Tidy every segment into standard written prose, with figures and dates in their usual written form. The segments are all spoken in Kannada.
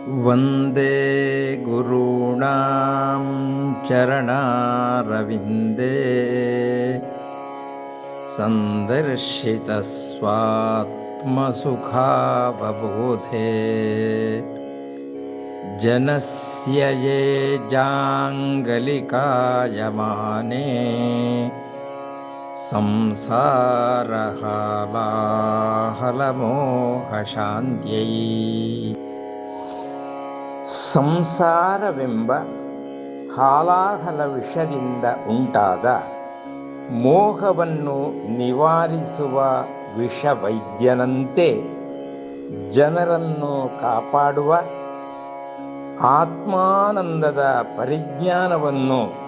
ವಂದೇ ಗುರುಣಾಂ ಚರಣಾರವಿಂದೇ ಸಂದರ್ಶಿತಸ್ವಾತ್ಮಸುಖಾವಬೋಧೇ ಜನಸ್ಯ ಯೇ ಜಾಂಗಲಿಕಾಯಮಾನೇ ಸಂಸಾರಹಾಲಾಹಲಮೋಹಶಾಂತ್ಯೈ. ಸಂಸಾರವೆಂಬ ಹಾಲಾಹಲ ವಿಷದಿಂದ ಉಂಟಾದ ಮೋಹವನ್ನು ನಿವಾರಿಸುವ ವಿಷವೈದ್ಯನಂತೆ ಜನರನ್ನು ಕಾಪಾಡುವ ಆತ್ಮಾನಂದದ ಪರಿಜ್ಞಾನವನ್ನು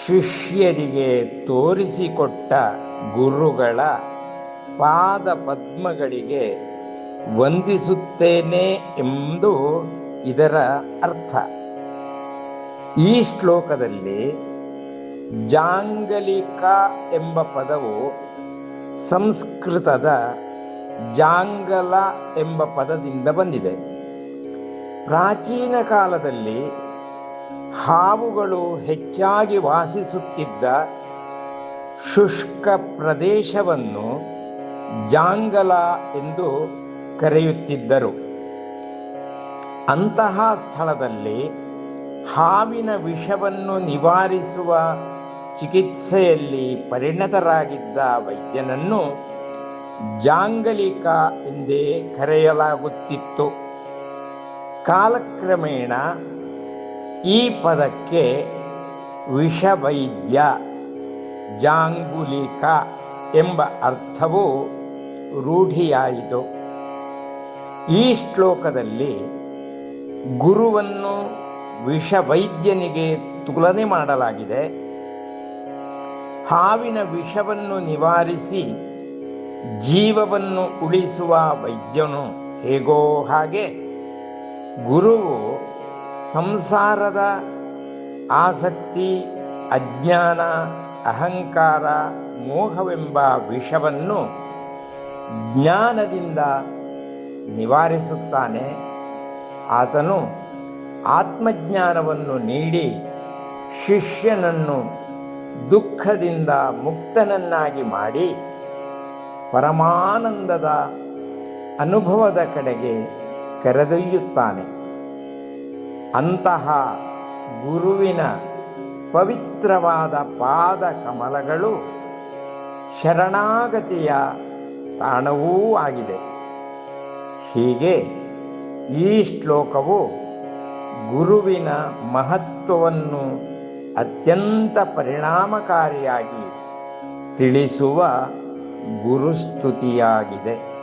ಶಿಷ್ಯರಿಗೆ ತೋರಿಸಿಕೊಟ್ಟ ಗುರುಗಳ ಪಾದ ಪದ್ಮಗಳಿಗೆ ವಂದಿಸುತ್ತೇನೆ ಎಂದು ಇದರ ಅರ್ಥ. ಈ ಶ್ಲೋಕದಲ್ಲಿ ಜಾಂಗಲಿಕ ಎಂಬ ಪದವು ಸಂಸ್ಕೃತದ ಜಾಂಗಲ ಎಂಬ ಪದದಿಂದ ಬಂದಿದೆ. ಪ್ರಾಚೀನ ಕಾಲದಲ್ಲಿ ಹಾವುಗಳು ಹೆಚ್ಚಾಗಿ ವಾಸಿಸುತ್ತಿದ್ದ ಶುಷ್ಕ ಪ್ರದೇಶವನ್ನು ಜಾಂಗಲ ಎಂದು ಕರೆಯುತ್ತಿದ್ದರು. ಅಂತಹ ಸ್ಥಳದಲ್ಲಿ ಹಾವಿನ ವಿಷವನ್ನು ನಿವಾರಿಸುವ ಚಿಕಿತ್ಸೆಯಲ್ಲಿ ಪರಿಣತರಾಗಿದ್ದ ವೈದ್ಯನನ್ನು ಜಾಂಗಲಿಕ ಎಂದೇ ಕರೆಯಲಾಗುತ್ತಿತ್ತು. ಕಾಲಕ್ರಮೇಣ ಈ ಪದಕ್ಕೆ ವಿಷವೈದ್ಯ, ಜಾಂಗುಲಿಕ ಎಂಬ ಅರ್ಥವು ರೂಢಿಯಾಯಿತು. ಈ ಶ್ಲೋಕದಲ್ಲಿ ಗುರುವನ್ನು ವಿಷವೈದ್ಯನಿಗೆ ತುಲನೆ ಮಾಡಲಾಗಿದೆ. ಹಾವಿನ ವಿಷವನ್ನು ನಿವಾರಿಸಿ ಜೀವವನ್ನು ಉಳಿಸುವ ವೈದ್ಯನು ಹೇಗೋ ಹಾಗೆ ಗುರುವು ಸಂಸಾರದ ಆಸಕ್ತಿ, ಅಜ್ಞಾನ, ಅಹಂಕಾರ, ಮೋಹವೆಂಬ ವಿಷವನ್ನು ಜ್ಞಾನದಿಂದ ನಿವಾರಿಸುತ್ತಾನೆ. ಆತನು ಆತ್ಮಜ್ಞಾನವನ್ನು ನೀಡಿ ಶಿಷ್ಯನನ್ನು ದುಃಖದಿಂದ ಮುಕ್ತನನ್ನಾಗಿ ಮಾಡಿ ಪರಮಾನಂದದ ಅನುಭವದ ಕಡೆಗೆ ಕರೆದೊಯ್ಯುತ್ತಾನೆ. ಅಂತಹ ಗುರುವಿನ ಪವಿತ್ರವಾದ ಪಾದ ಕಮಲಗಳು ಶರಣಾಗತಿಯ ತಾಣವೂ ಆಗಿದೆ. ಹೀಗೆ ಈ ಶ್ಲೋಕವು ಗುರುವಿನ ಮಹತ್ವವನ್ನು ಅತ್ಯಂತ ಪರಿಣಾಮಕಾರಿಯಾಗಿ ತಿಳಿಸುವ ಗುರುಸ್ತುತಿಯಾಗಿದೆ.